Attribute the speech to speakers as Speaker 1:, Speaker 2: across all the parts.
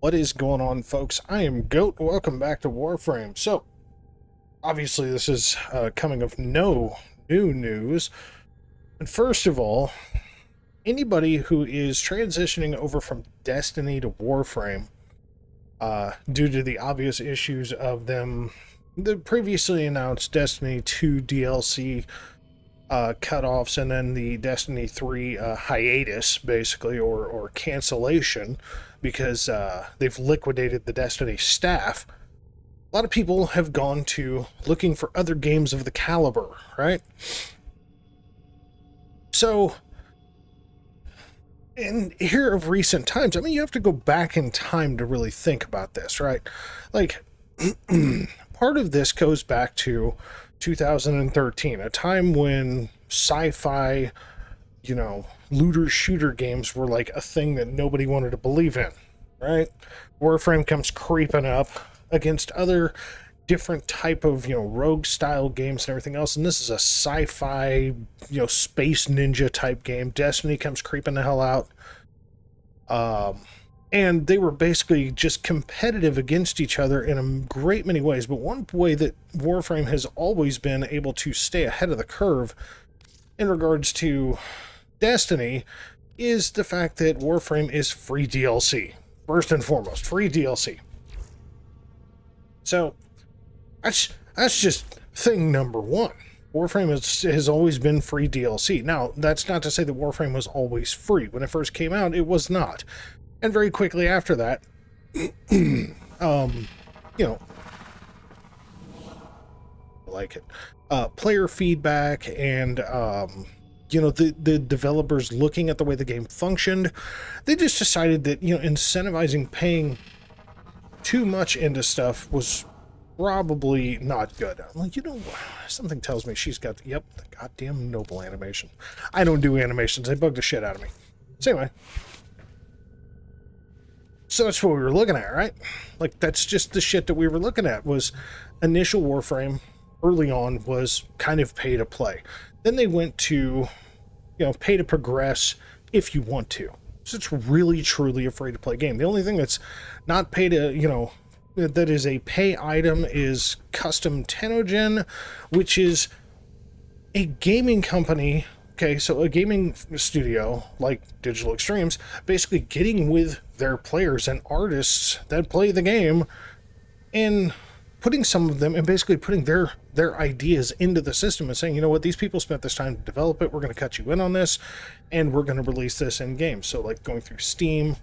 Speaker 1: What is going on, folks? I am Goat. Welcome back to Warframe. So, obviously, this is coming of no new news. And first of all, anybody who is transitioning over from Destiny to Warframe, due to the obvious issues of the previously announced Destiny 2 DLC cutoffs, and then the Destiny 3 hiatus, basically, or cancellation, because they've liquidated the Destiny staff. A lot of people have gone to looking for other games of the caliber, right? So, in here of recent times, I mean, you have to go back in time to really think about this, right? Like, part of this goes back to 2013, a time when sci-fi, looter shooter games were like a thing that nobody wanted to believe in, right? Warframe comes creeping up against other different type of, rogue style games and everything else, and this is a sci-fi, space ninja type game. Destiny comes creeping the hell out. And they were basically just competitive against each other in a great many ways. But one way that Warframe has always been able to stay ahead of the curve in regards to Destiny is the fact that Warframe is free DLC. First and foremost, free DLC. So, that's just thing number one. Warframe has always been free DLC. Now, that's not to say that Warframe was always free. When it first came out, it was not. And very quickly after that, like it, player feedback and, the developers looking at the way the game functioned, they just decided that, incentivizing paying too much into stuff was probably not good. I'm like, something tells me she's got, the goddamn noble animation. I don't do animations. They bug the shit out of me. So anyway. So that's what we were looking at, right? Like, that's just the shit that we were looking at. Was initial Warframe early on was kind of pay to play. Then they went to, pay to progress if you want to. So it's really, truly a free to play game. The only thing that's not pay to, that is a pay item is Custom Tenogen, which is a gaming company. Okay, so a gaming studio like Digital Extremes basically getting with their players and artists that play the game and putting some of them and basically putting their ideas into the system and saying, you know what, these people spent this time to develop it, we're going to cut you in on this, and we're going to release this in game. So like going through Steam,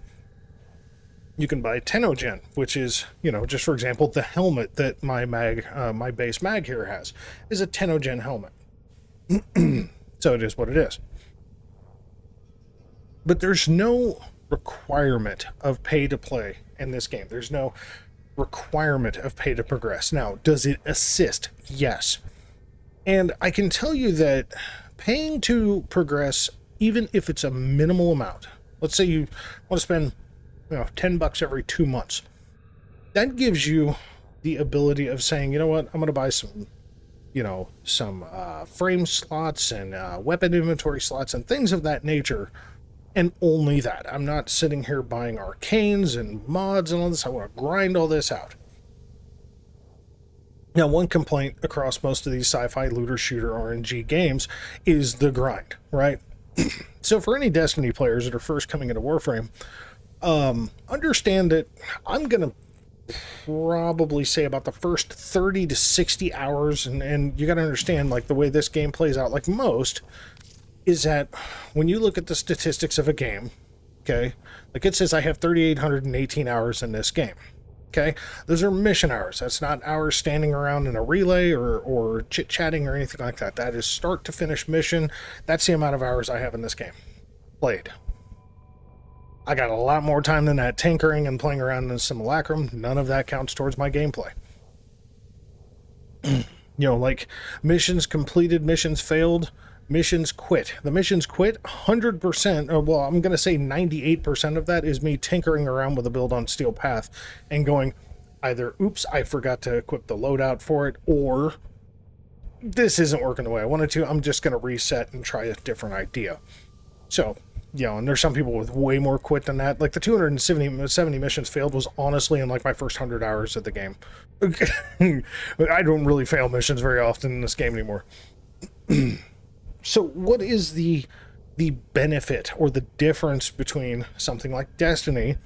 Speaker 1: you can buy Tenogen, which is, just for example, the helmet that my base mag here has is a Tenogen helmet. So it is what it is. But there's no requirement of pay to play in this game. There's no requirement of pay to progress. Now, does it assist? Yes. And I can tell you that paying to progress, even if it's a minimal amount, let's say you want to spend $10 every 2 months, that gives you the ability of saying, you know what, I'm going to buy some frame slots and weapon inventory slots and things of that nature, and only that. I'm not sitting here buying arcanes and mods and all this. I want to grind all this out. Now, one complaint across most of these sci-fi looter shooter RNG games is the grind, right? So for any Destiny players that are first coming into Warframe, understand that I'm going to probably say about the first 30 to 60 hours, and you got to understand, like, the way this game plays out, like most, is that when you look at the statistics of a game, okay, like it says I have 3,818 hours in this game, okay, those are mission hours. That's not hours standing around in a relay or chit-chatting or anything like that. That is start to finish mission. That's the amount of hours I have in this game played. I got a lot more time than that tinkering and playing around in the simulacrum. None of that counts towards my gameplay. Like missions completed, missions failed, missions quit. The missions quit, 100%, or well, I'm going to say 98% of that is me tinkering around with a build on Steel Path and going either, oops, I forgot to equip the loadout for it, or this isn't working the way I wanted to. I'm just going to reset and try a different idea. So You know, and there's some people with way more quit than that. Like the 270 missions failed was honestly in like my first 100 hours of the game. I don't really fail missions very often in this game anymore. So what is the benefit or the difference between something like Destiny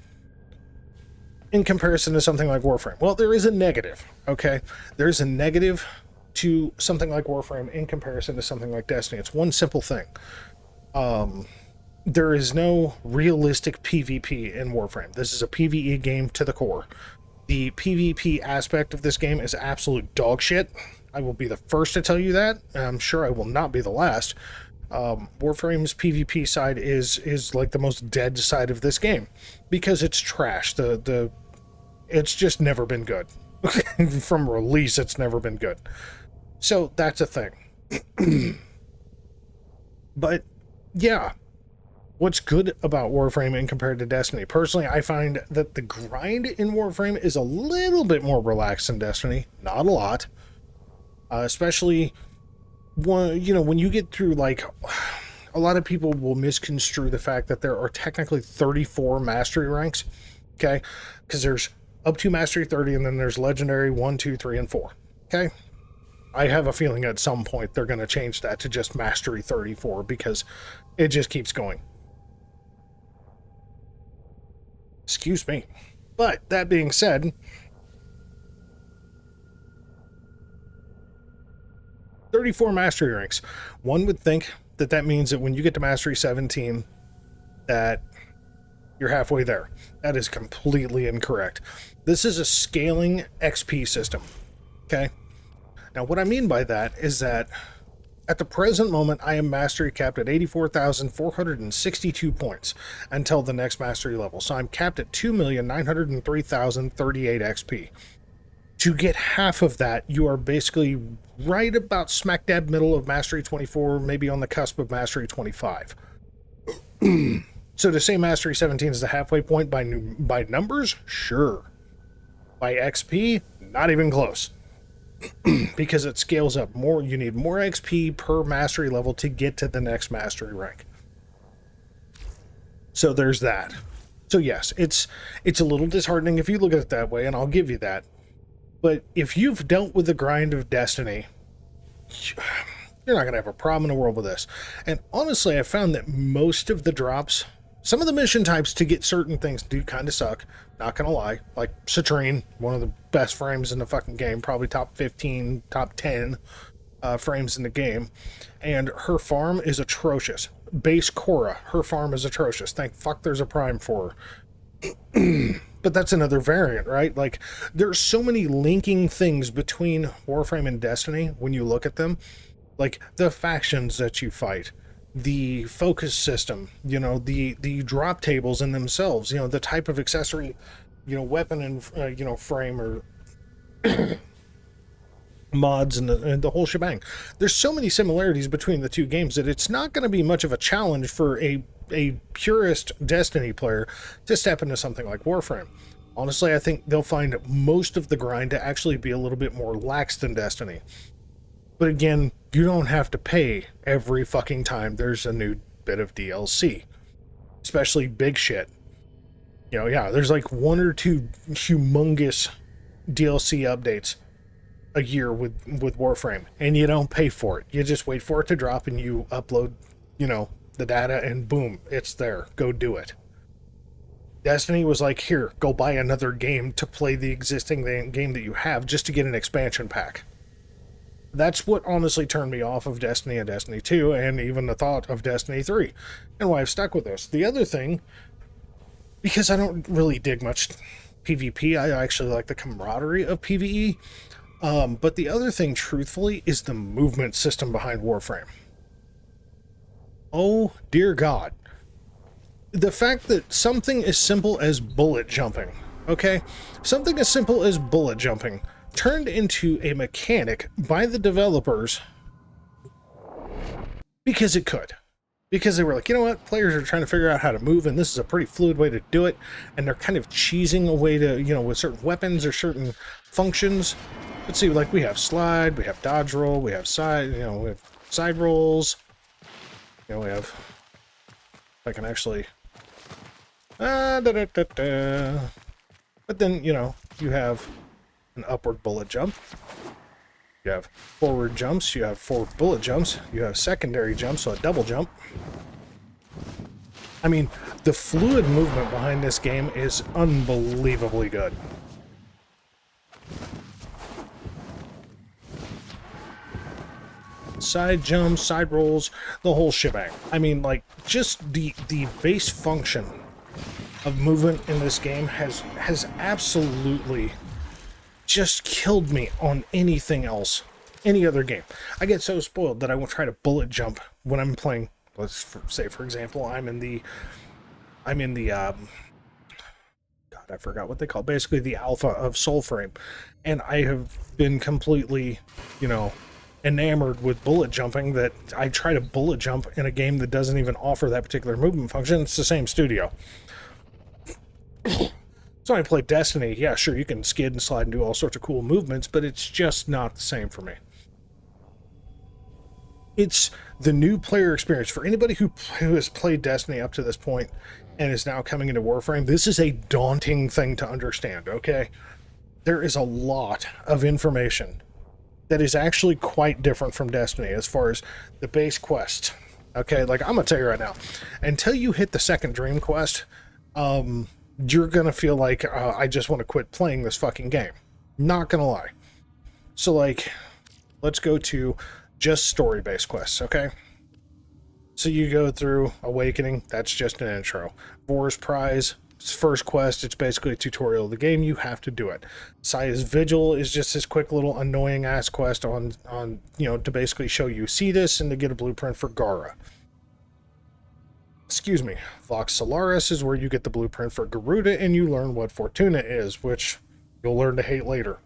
Speaker 1: in comparison to something like Warframe? Well, there is a negative, okay? There's a negative to something like Warframe in comparison to something like Destiny. It's one simple thing. There is no realistic PvP in Warframe. This is a PvE game to the core. The PvP aspect of this game is absolute dog shit. I will be the first to tell you that. I'm sure I will not be the last. Warframe's PvP side is like the most dead side of this game because it's trash. It's just never been good. From release, it's never been good. So that's a thing. But yeah, what's good about Warframe in compared to Destiny? Personally, I find that the grind in Warframe is a little bit more relaxed than Destiny. Not a lot. Especially when you get through, like, a lot of people will misconstrue the fact that there are technically 34 mastery ranks. Okay? Because there's up to Mastery 30, and then there's Legendary 1, 2, 3, and 4. Okay? I have a feeling at some point they're going to change that to just Mastery 34 because it just keeps going. Excuse me. But that being said, 34 Mastery ranks. One would think that that means that when you get to Mastery 17, that you're halfway there. That is completely incorrect. This is a scaling XP system. Okay? Now, what I mean by that is that at the present moment, I am mastery capped at 84,462 points until the next mastery level. So I'm capped at 2,903,038 XP. To get half of that, you are basically right about smack dab middle of Mastery 24, maybe on the cusp of Mastery 25. So to say Mastery 17 is the halfway point by numbers? Sure. By XP? Not even close. Because it scales up more. You need more XP per mastery level to get to the next mastery rank. So there's that. So yes, it's a little disheartening if you look at it that way, and I'll give you that. But if you've dealt with the grind of Destiny, you're not going to have a problem in the world with this. And honestly, I found that most of the drops, some of the mission types to get certain things do kind of suck. Not going to lie. Like Citrine, one of the best frames in the fucking game. Probably top 15, top 10 frames in the game. And her farm is atrocious. Base Cora, her farm is atrocious. Thank fuck there's a Prime for her. But that's another variant, right? Like, there's so many linking things between Warframe and Destiny when you look at them. Like, the factions that you fight, the focus system, the drop tables in themselves, the type of accessory, weapon and, frame or mods and the whole shebang. There's so many similarities between the two games that it's not going to be much of a challenge for a purist Destiny player to step into something like Warframe. Honestly, I think they'll find most of the grind to actually be a little bit more lax than Destiny. But again, you don't have to pay every fucking time there's a new bit of DLC. Especially big shit. There's like 1 or 2 humongous DLC updates a year with Warframe, and you don't pay for it. You just wait for it to drop and you upload, the data, and boom, it's there. Go do it. Destiny was like, here, go buy another game to play the existing game that you have just to get an expansion pack. That's what honestly turned me off of Destiny and Destiny 2, and even the thought of Destiny 3, and why I've stuck with this. The other thing, because I don't really dig much PvP, I actually like the camaraderie of PvE, but the other thing, truthfully, is the movement system behind Warframe. Oh, dear God. The fact that something as simple as bullet jumping, okay? Something as simple as bullet jumping turned into a mechanic by the developers because it could. Because they were like, you know what? Players are trying to figure out how to move, and this is a pretty fluid way to do it. And they're kind of cheesing a way to, with certain weapons or certain functions. Let's see, like we have slide, we have dodge roll, we have side, we have side rolls. We have I can actually... But then, you know, you have an upward bullet jump. You have forward jumps. You have forward bullet jumps. You have secondary jumps, so a double jump. I mean, the fluid movement behind this game is unbelievably good. Side jumps, side rolls, the whole shebang. I mean, like, just the base function of movement in this game has absolutely just killed me on anything else, any other game. I get so spoiled that I will try to bullet jump when I'm playing. Let's say, for example, I'm in the God, I forgot what they call it. Basically the alpha of Soulframe, and I have been completely, you know, enamored with bullet jumping that I try to bullet jump in a game that doesn't even offer that particular movement function. It's the same studio. So I play Destiny. Yeah, sure, you can skid and slide and do all sorts of cool movements, but it's just not the same for me. It's the new player experience. For anybody who has played Destiny up to this point and is now coming into Warframe, this is a daunting thing to understand, okay? There is a lot of information that is actually quite different from Destiny as far as the base quest. Okay, like, I'm gonna tell you right now, until you hit the second dream quest, you're gonna feel like, I just want to quit playing this fucking game. Not gonna lie. So, like, let's go to just story-based quests, okay? So you go through Awakening, that's just an intro. Vor's Prize, first quest, it's basically a tutorial of the game, you have to do it. Saya's Vigil is just this quick little annoying ass quest on you know, to basically show you see this and to get a blueprint for Gara. Excuse me. Vox Solaris is where you get the blueprint for Garuda and you learn what Fortuna is, which you'll learn to hate later.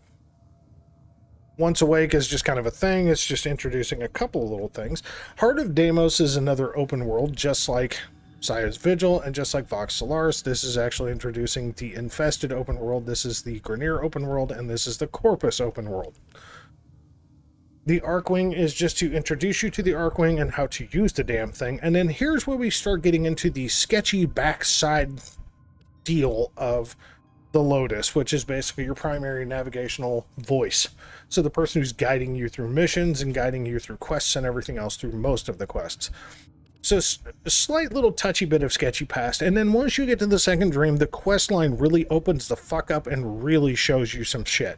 Speaker 1: Once Awake is just kind of a thing, it's just introducing a couple of little things. Heart of Deimos is another open world, just like Saya's Vigil, and just like Vox Solaris, this is actually introducing the Infested open world, this is the Grineer open world, and this is the Corpus open world. The Arcwing is just to introduce you to the Arcwing and how to use the damn thing, and then here's where we start getting into the sketchy backside deal of the Lotus, which is basically your primary navigational voice. So the person who's guiding you through missions and guiding you through quests and everything else through most of the quests. So a slight little touchy bit of sketchy past, and then once you get to the second dream, the quest line really opens the fuck up and really shows you some shit.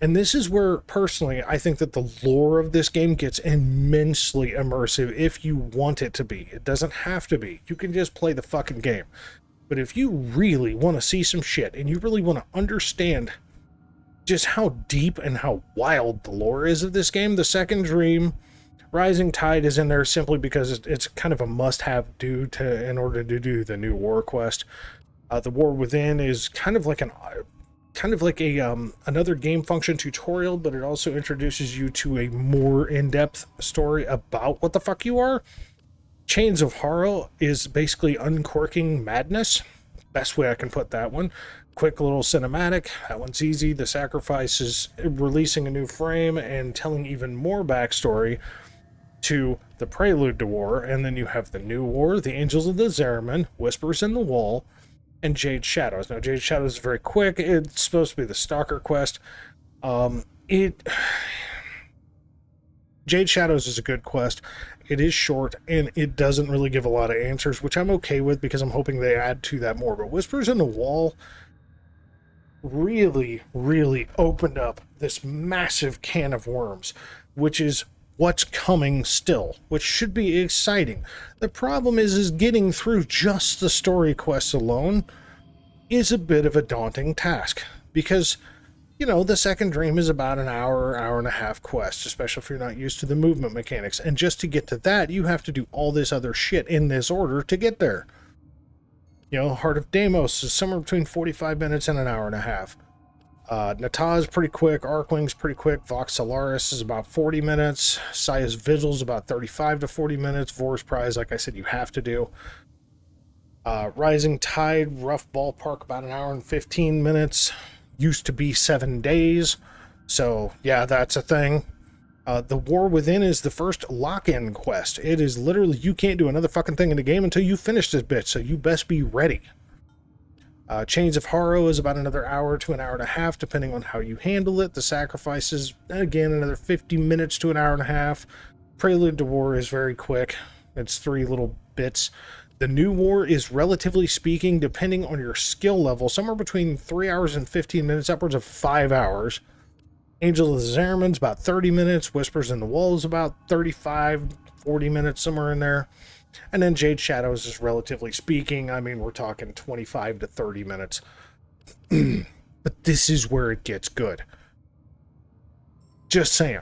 Speaker 1: And this is where, personally, I think that the lore of this game gets immensely immersive if you want it to be. It doesn't have to be. You can just play the fucking game. But if you really want to see some shit, and you really want to understand just how deep and how wild the lore is of this game, the second dream, Rising Tide, is in there simply because it's kind of a must-have in order to do the new war quest. The War Within is kind of like another game function tutorial, but it also introduces you to a more in-depth story about what the fuck you are. Chains of Horror is basically uncorking madness. Best way I can put that one. Quick little cinematic. That one's easy. The Sacrifice is releasing a new frame and telling even more backstory to the Prelude to War. And then you have the New War, the Angels of the Zeraman, Whispers in the Wall, and Jade Shadows. Now, Jade Shadows is very quick. It's supposed to be the Stalker quest. Jade Shadows is a good quest. It is short, and it doesn't really give a lot of answers, which I'm okay with because I'm hoping they add to that more. But Whispers in the Wall really, really opened up this massive can of worms, which is what's coming still, which should be exciting. The problem is getting through just the story quests alone is a bit of a daunting task, because, you know, the second dream is about an hour and a half quest, especially if you're not used to the movement mechanics. And just to get to that, you have to do all this other shit in this order to get there. You know, Heart of Deimos is somewhere between 45 minutes and an hour and a half. Natah's pretty quick, Arcwing's pretty quick, Vox Solaris is about 40 minutes, Saya's Vigil is about 35 to 40 minutes, Vor's Prize, like I said, you have to do. Rising Tide, rough ballpark, about an hour and 15 minutes. Used to be 7 days, so yeah, that's a thing. The War Within is the first lock-in quest. It is literally, you can't do another fucking thing in the game until you finish this bitch, so you best be ready. Chains of Horror is about another hour to an hour and a half, depending on how you handle it. The Sacrifice is, again, another 50 minutes to an hour and a half. Prelude to War is very quick. It's 3 little bits. The New War is, relatively speaking, depending on your skill level, somewhere between 3 hours and 15 minutes, upwards of 5 hours. Angel of the Zariman's about 30 minutes. Whispers in the Wall is about 35, 40 minutes, somewhere in there. And then Jade Shadows is, relatively speaking, I mean, we're talking 25 to 30 minutes. But this is where it gets good. Just saying.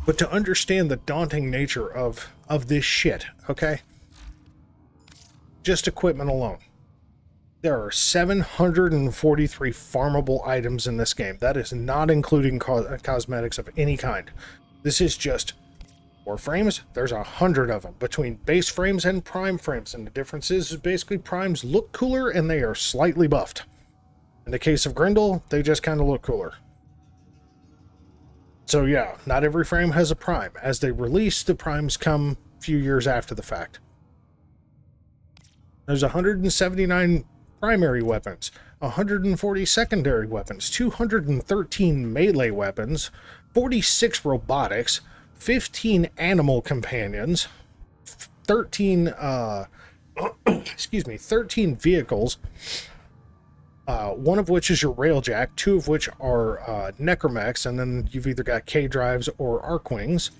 Speaker 1: But to understand the daunting nature of this shit, okay? Just equipment alone. There are 743 farmable items in this game. That is not including cosmetics of any kind. This is just Warframes. There's 100 of them between base frames and prime frames. And the difference is basically primes look cooler and they are slightly buffed. In the case of Grendel, they just kind of look cooler. So yeah, not every frame has a prime. As they release, the primes come a few years after the fact. There's 179 primary weapons, 140 secondary weapons, 213 melee weapons, 46 robotics, 15 animal companions, 13 13 vehicles, one of which is your railjack, 2 of which are necromechs, and then you've either got K-drives or arc wings.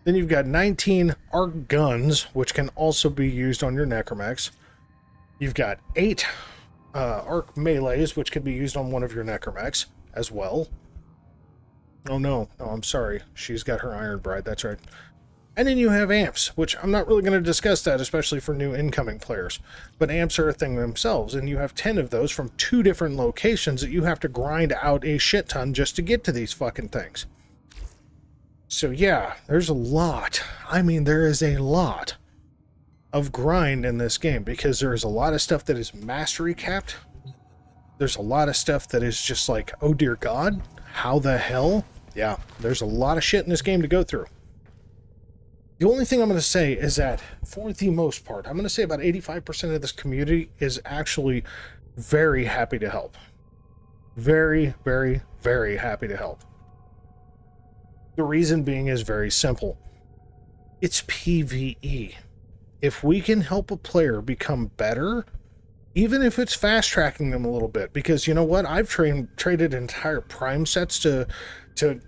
Speaker 1: Then you've got 19 arc guns, which can also be used on your necromechs. You've got 8 arc melees, which can be used on one of your necromechs as well. Oh no, I'm sorry. She's got her Iron Bride, that's right. And then you have amps, which I'm not really going to discuss that, especially for new incoming players. But amps are a thing themselves, and you have 10 of those from 2 different locations that you have to grind out a shit ton just to get to these fucking things. So yeah, there's a lot. I mean, there is a lot of grind in this game, because there is a lot of stuff that is mastery capped. There's a lot of stuff that is just like, oh dear God, how the hell? Yeah, there's a lot of shit in this game to go through. The only thing I'm going to say is that, for the most part, I'm going to say about 85% of this community is actually very happy to help. Very, very, very happy to help. The reason being is very simple. It's PvE. If we can help a player become better, even if it's fast-tracking them a little bit, because you know what? I've traded entire prime sets to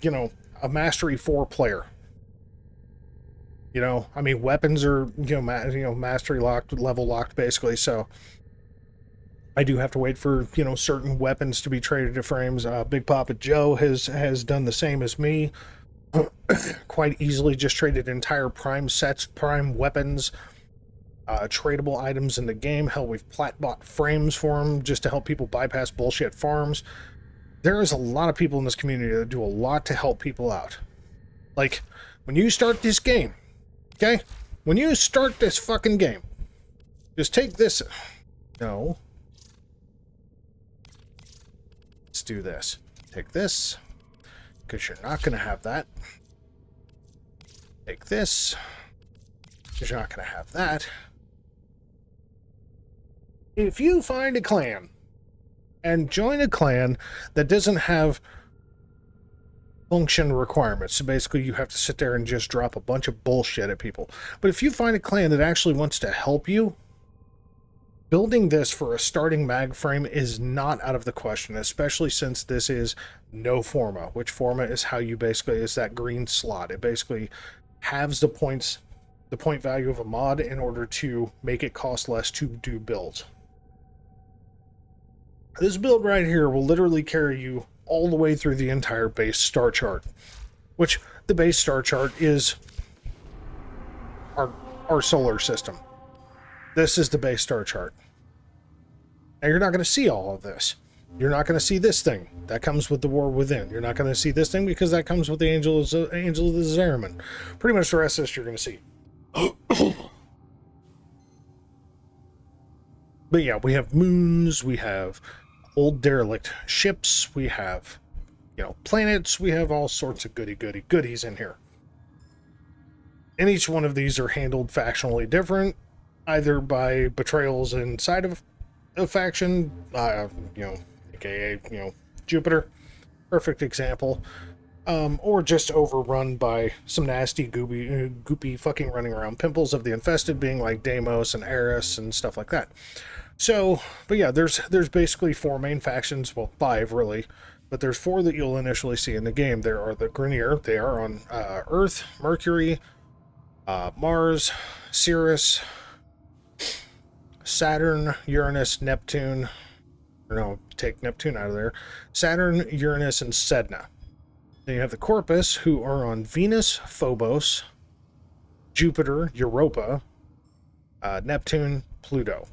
Speaker 1: you know, a Mastery 4 player. You know, I mean, weapons are, you know, mastery locked, level locked, basically, so I do have to wait for, you know, certain weapons to be traded to frames. Big Papa Joe has done the same as me. Quite easily just traded entire prime sets, prime weapons, tradable items in the game. Hell, we've plat bought frames for them just to help people bypass bullshit farms. There is a lot of people in this community that do a lot to help people out. Like, when you start this game, okay? When you start this fucking game, just take this. No. Let's do this. Take this, because you're not going to have that. Take this, because you're not going to have that. If you find a clan and join a clan that doesn't have function requirements, so basically you have to sit there and just drop a bunch of bullshit at people. But if you find a clan that actually wants to help you, building this for a starting mag frame is not out of the question, especially since this is no forma, which forma is how you basically, is that green slot. It basically halves the points, the point value of a mod in order to make it cost less to do builds. This build right here will literally carry you all the way through the entire base star chart, which the base star chart is our solar system. This is the base star chart. Now you're not going to see all of this. You're not going to see this thing. That comes with the War Within. You're not going to see this thing because that comes with the Angel of the Zariman. Pretty much the rest of this you're going to see. But yeah, we have moons, we have old derelict ships, we have planets. We have all sorts of goodies in here. And each one of these are handled factionally different, either by betrayals inside of a faction, aka, Jupiter, perfect example, or just overrun by some nasty, goopy fucking running around pimples of the infested, being like Deimos and Eris and stuff like that. So, but yeah, there's basically 4 main factions, well, 5 really, but there's 4 that you'll initially see in the game. There are the Grineer, they are on Earth, Mercury, Mars, Sirius, Saturn, Uranus, Neptune, or no, take Neptune out of there, Saturn, Uranus, and Sedna. Then you have the Corpus, who are on Venus, Phobos, Jupiter, Europa, Neptune, Pluto.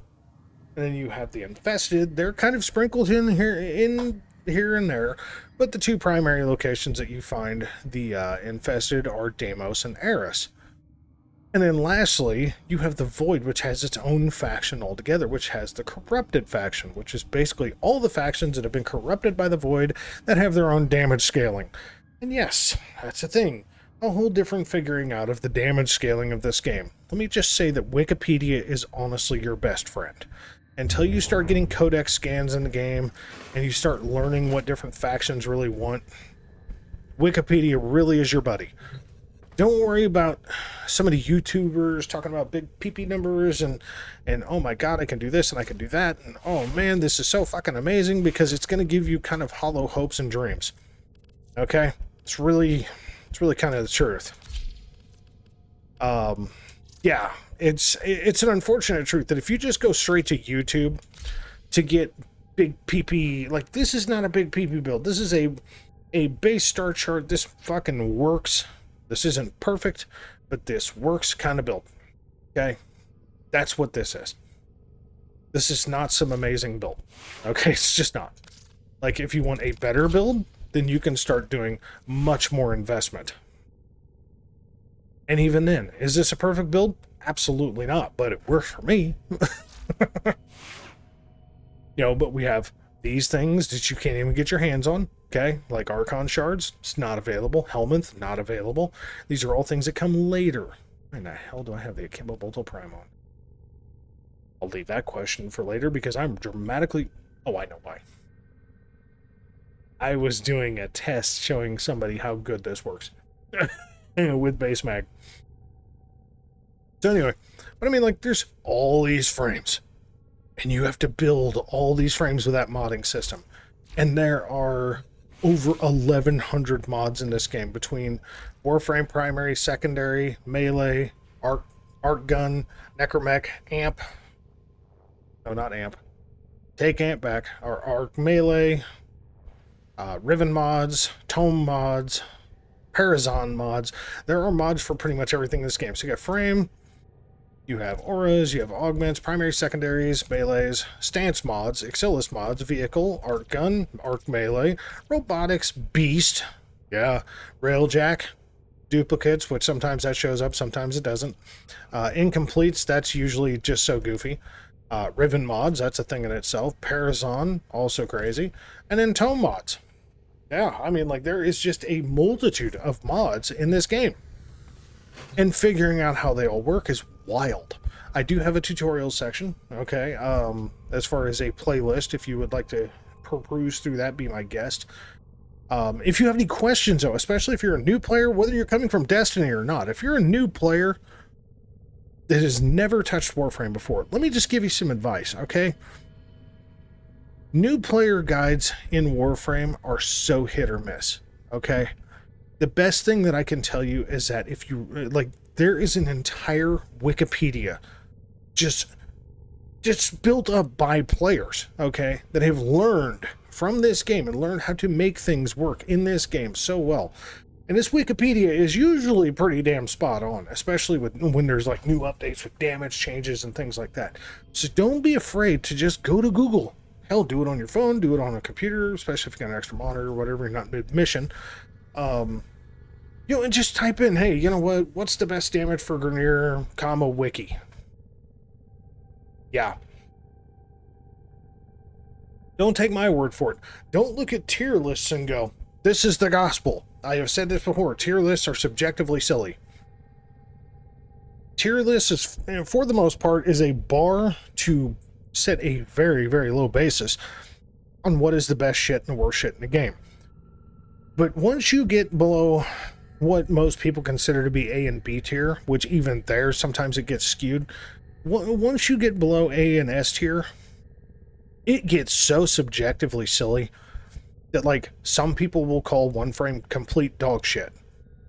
Speaker 1: And then you have the Infested. They're kind of sprinkled in here and there, but the 2 primary locations that you find the Infested are Deimos and Eris. And then lastly, you have the Void, which has its own faction altogether, which has the Corrupted faction, which is basically all the factions that have been corrupted by the Void that have their own damage scaling. And yes, that's a thing. A whole different figuring out of the damage scaling of this game. Let me just say that Wikipedia is honestly your best friend. Until you start getting codex scans in the game, and you start learning what different factions really want, Wikipedia really is your buddy. Don't worry about some of the YouTubers talking about big PP numbers and oh my god, I can do this and I can do that, and oh man, this is so fucking amazing, because it's going to give you kind of hollow hopes and dreams. Okay? It's really kind of the truth. Yeah, it's an unfortunate truth that if you just go straight to YouTube to get big PP, like, this is not a big PP build. This is a base star chart. This fucking works. This isn't perfect, but this works kind of build. Okay? That's what this is. This is not some amazing build. Okay? It's just not. Like, if you want a better build, then you can start doing much more investment. And even then, is this a perfect build? Absolutely not, but it works for me. But we have these things that you can't even get your hands on, okay? Like Archon Shards, it's not available. Helminth, not available. These are all things that come later. Why in the hell do I have the Akimbo Bolto Prime on? I'll leave that question for later, because I'm dramatically... Oh, I know why. I was doing a test showing somebody how good this works. With base mag. So anyway, but I mean, like, there's all these frames. And you have to build all these frames with that modding system. And there are over 1,100 mods in this game, between Warframe primary, secondary, melee, arc gun, necromech, amp. No, not amp. Take amp back. Our arc melee, Riven mods, Tome mods, Parazon mods. There are mods for pretty much everything in this game. So you got frame, you have auras, you have augments, primary, secondaries, melees, stance mods, Exilus mods, vehicle, arc gun, arc melee, robotics, beast, yeah, railjack, duplicates, which sometimes that shows up, sometimes it doesn't. Incompletes, that's usually just so goofy. Riven mods, that's a thing in itself. Parazon, also crazy. And then Tome mods. Yeah, I mean, like, there is just a multitude of mods in this game. And figuring out how they all work is wild. I do have a tutorial section, okay? As far as a playlist, if you would like to peruse through that, be my guest. If you have any questions, though, especially if you're a new player, whether you're coming from Destiny or not, if you're a new player that has never touched Warframe before, let me just give you some advice, okay? New player guides in Warframe are so hit or miss, okay? The best thing that I can tell you is that if you, like, there is an entire Wikipedia just built up by players, okay, that have learned from this game and learned how to make things work in this game so well. And this Wikipedia is usually pretty damn spot on, especially when there's like new updates with damage changes and things like that. So don't be afraid to just go to Google. Hell, do it on your phone, do it on a computer, especially if you got an extra monitor or whatever, you're not mid-mission. And just type in, hey, you know what? What's the best damage for Grineer, wiki? Yeah. Don't take my word for it. Don't look at tier lists and go, This is the gospel. I have said this before. Tier lists are subjectively silly. Tier lists is, for the most part, is a bar to set a very, very low basis on what is the best shit and the worst shit in the game. But once you get below what most people consider to be A and B tier, which even there, sometimes it gets skewed. Once you get below A and S tier, it gets so subjectively silly that, like, some people will call one frame complete dog shit.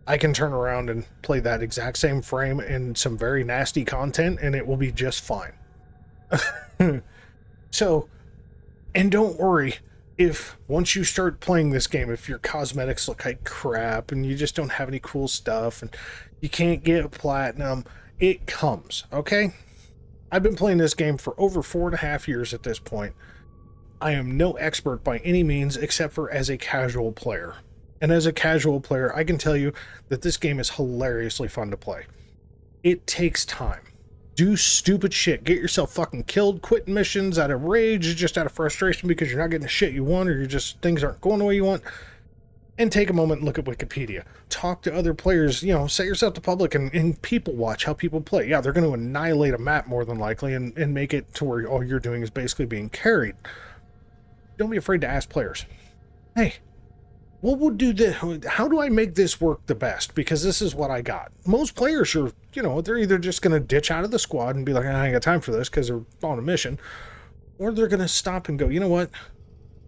Speaker 1: I can turn around and play that exact same frame in some very nasty content, and it will be just fine. So, and don't worry, if once you start playing this game, if your cosmetics look like crap and you just don't have any cool stuff and you can't get platinum, it comes, okay? I've been playing this game for over 4.5 years at this point. I am no expert by any means, except for as a casual player. And as a casual player, I can tell you that this game is hilariously fun to play. It takes time. Do stupid shit. Get yourself fucking killed. Quit missions out of rage, just out of frustration because you're not getting the shit you want, or you're just, things aren't going the way you want. And take a moment and look at Wikipedia. Talk to other players, you know, set yourself to public and people watch how people play. Yeah, they're going to annihilate a map more than likely and make it to where all you're doing is basically being carried. Don't be afraid to ask players, hey, what would do this? How do I make this work the best? Because this is what I got. Most players are, you know, they're either just going to ditch out of the squad and be like, I ain't got time for this because they're on a mission. Or they're going to stop and go, you know what?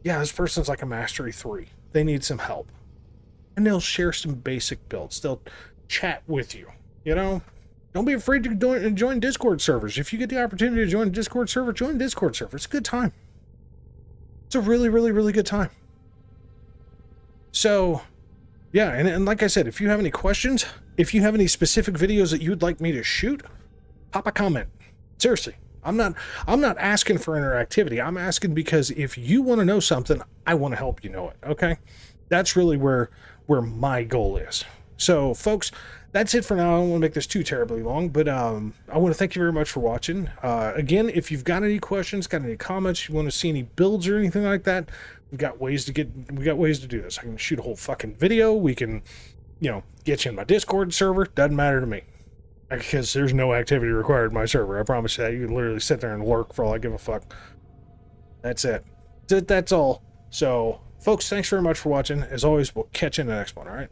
Speaker 1: Yeah, this person's like a Mastery 3. They need some help. And they'll share some basic builds. They'll chat with you, you know? Don't be afraid to join Discord servers. If you get the opportunity to join a Discord server, join a Discord server. It's a good time. It's a really, really, really good time. So, yeah, and like I said, if you have any questions, if you have any specific videos that you'd like me to shoot, pop a comment. Seriously, I'm not asking for interactivity. I'm asking because if you want to know something, I want to help you know it, okay? That's really where my goal is. So, folks, that's it for now. I don't want to make this too terribly long, but I want to thank you very much for watching. Again, if you've got any questions, got any comments, you want to see any builds or anything like that, we got ways to do this. I can shoot a whole fucking video. We can, you know, get you in my Discord server. Doesn't matter to me. Because there's no activity required in my server. I promise you that. You can literally sit there and lurk for all I give a fuck. That's it. That's all. So, folks, thanks very much for watching. As always, we'll catch you in the next one, alright?